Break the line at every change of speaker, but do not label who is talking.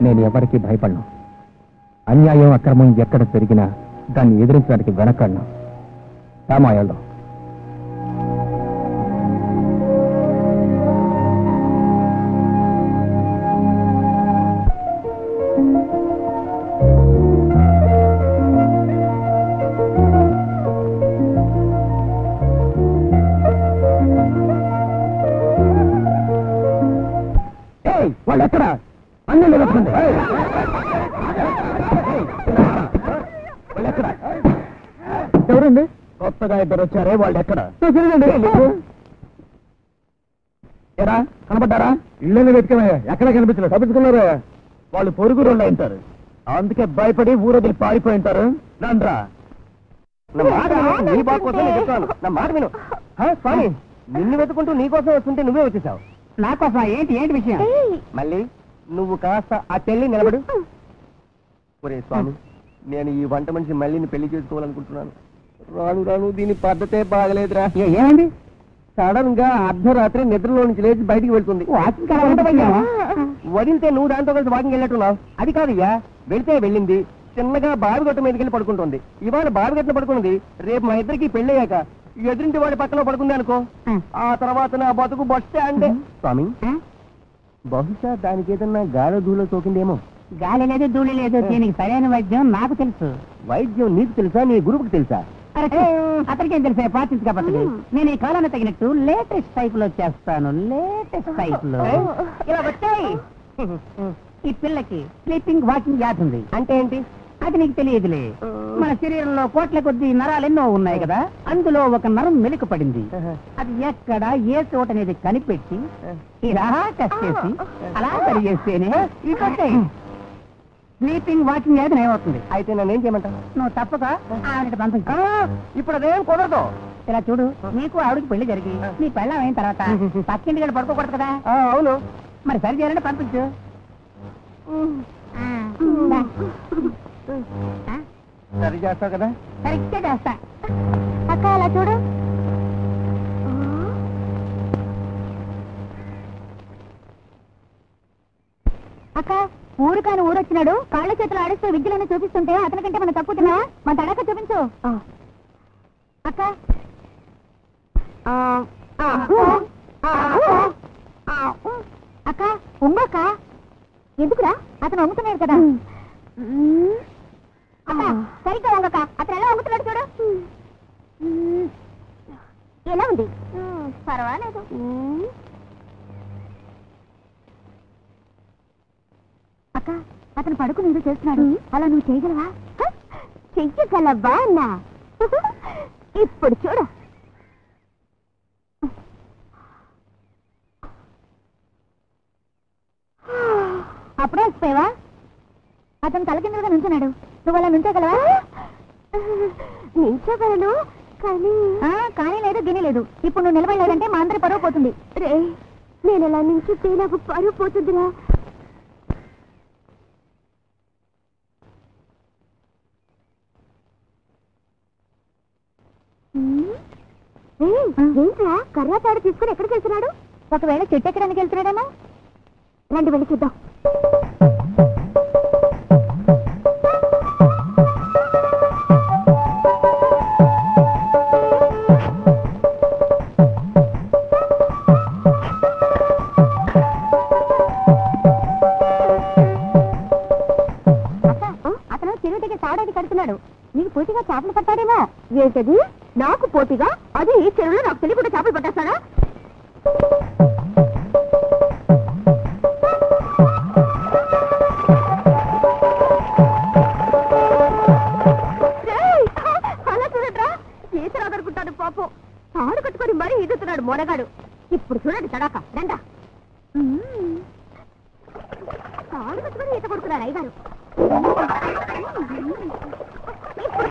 నేను ఎవరికి భయపడను. అన్యాయం అక్రమం ఎక్కడ పెరిగినా దాన్ని ఎదిరించడానికి వెనకడను. రామాయణంలో వాళ్ళు ఎక్కడ అన్నీ వస్తుంది. ఎవరండి? కొత్తగా ఇద్దరు వచ్చారే, వాళ్ళు ఎక్కడ? ఎరా కనపడ్డారా? ఇళ్ళని వెతికమయ్యా, ఎక్కడ కనిపించలేదు. తప్పించుకున్నారా? వాళ్ళు పొరుగు రోళ్ళు ఉంటారు, అందుకే భయపడి ఊరొదిలి పారిపోయి ఉంటారు. రండ్రా. నా మాట నీ బాబు కోసం నేను చెప్తాను. నా మాట విను. స్వామి, నిన్ను వెతుకుంటూ నీకోసం వస్తుంటే నువ్వే వచ్చేసావు. నా కోసం ఏంటి ఏంటి విషయం? మళ్ళీ నువ్వు కాస్త ఆ చెల్లి నిలబడు. ఒరే స్వామి, నేను ఈ వంట మనిషి మళ్ళీని పెళ్లి చేసుకోవాలనుకుంటున్నాను. రాను రాను దీని పద్ధతే బాగలేదురా. ఏమైంది? సడన్ గా అర్ధరాత్రి నిద్రలో నుంచి లేచి బయటికి వెళ్తుంది. వదిలితే నువ్వు దాంతో కలిసి వాకింగ్ వెళ్ళట్టున్నావు. అది కాదయ్యా, వెళ్తే వెళ్ళింది, చిన్నగా బావిగట్టు మీదకి వెళ్ళి పడుకుంటుంది. ఇవాళ బావిగట్టున పడుకున్నది, రేపు మా ఇద్దరికి పెళ్ళయ్యాక ఎదురింటి వాడి పక్కన పడుకుంది అనుకో, ఆ తర్వాత నా బతుకు బస్ స్టాండ్. స్వామి, బహుశా దానికి ఏదన్నా గాలి ధూళ సోకిందేమో. గాలి లేదు ధూళి లేదు, దీనికి సరైన వైద్యం నాకు తెలుసు. వైద్యం నీకు తెలుసా, నీ గురువుకి తెలుసా? అతనికి ఏం తెలుసా? పాటించు కాబట్టి నేను ఈ కాలాన్ని తగినట్టు లేటెస్ట్ టైప్ లో చేస్తాను. లేటెస్ట్ టైప్ లో ఇలా వచ్చాయి. ఈ పిల్లకి స్లీపింగ్ వాకింగ్ వ్యాధి ఉంది. అంటే ఏంటి? అది నీకు తెలియదులే. మన శరీరంలో కోట్ల కొద్ది నరాలు ఎన్నో ఉన్నాయి కదా, అందులో ఒక నరం మెలిక పడింది. అది ఎక్కడ ఏ చోట అనేది కనిపెట్టి ఇలా టెస్ట్ చేసి అలా సరి చేస్తేనే స్లీపింగ్ వాకింగ్ వ్యాధి ఏమవుతుంది. అయితే నన్ను ఏం చేయమంటావు? నువ్వు తప్పక ఆవిడ పంపించు. ఇప్పుడు అదేం కుదరదు. ఇలా చూడు, నీకు ఆవిడకి పెళ్లి జరిగి నీ పెళ్ళం అయిన తర్వాత పక్కింటి గడ పడుకోకూడదు కదా? అవును. మరి సరి చేయాలంటే పంపించు. సరి చేస్తావు కదా? సరిగ్గా చేస్తా. అక్క అలా చూడు. అక్క, ఊరు కాని ఊరొచ్చినాడు, కాళ్ళ చేతులు ఆడిస్తూ విద్యలను చూపిస్తుంటే అతనికంటే మన తప్పుతున్నా మా తడక చూపించు. అక్క అక్క ఉంగక్క. ఎందుకురా? అతను వంగుతున్నాడు కదా. అక్క సరిగ్గా వంగక, అతను ఎలా వంగుతున్నాడు చూడు. ఎలా ఉంది? పర్వాలేదు. అక్క, అతను పడుకుని ఏదో చేస్తున్నాడు, అలా నువ్వు చేయగలవా? చెయ్యగలవా అన్నా? ఇప్పుడు చూడు. అప్పుడే వస్తావా? అతను తలకిందులుగా నుంచున్నాడు, నువ్వు అలా నుంచోగలవా? నిల్చోగలను, కానీ లేదు గిని లేదు. ఇప్పుడు నువ్వు నిలబడలేదంటే మా అందరి పరువు పోతుంది. రే, నేను అలా నిల్చుంటే నాకు పరువు పోతుందిరా. ఏంట్రా కర్రాతాడు తీసుకుని ఎక్కడికి వెళ్తున్నాడు? ఒకవేళ చెట్టు ఎక్కడానికి వెళ్తున్నాడేమో. రండి వెళ్ళి చూద్దాం. అతను చెరువుకి తాడేది కడుతున్నాడు, నీకు పోటీగా చేపలు పట్టాడేమో. ఏంటది? నాకు పోటీగా? అది ఈ చెరువులో నాకు తెలియకుండా చేపలు పట్టేస్తాడా? అలా చూడట్రా, ఈతలు అదరుకుంటాడు పాపం. తాడు కట్టుకొని మరీ ఈదుతున్నాడు మొనగాడు. ఇప్పుడు చూడండి తడాక. రండా, తాడు కట్టుకొని ఈత కొడుకున్నాడు అయ్యగారు. ఇప్పుడు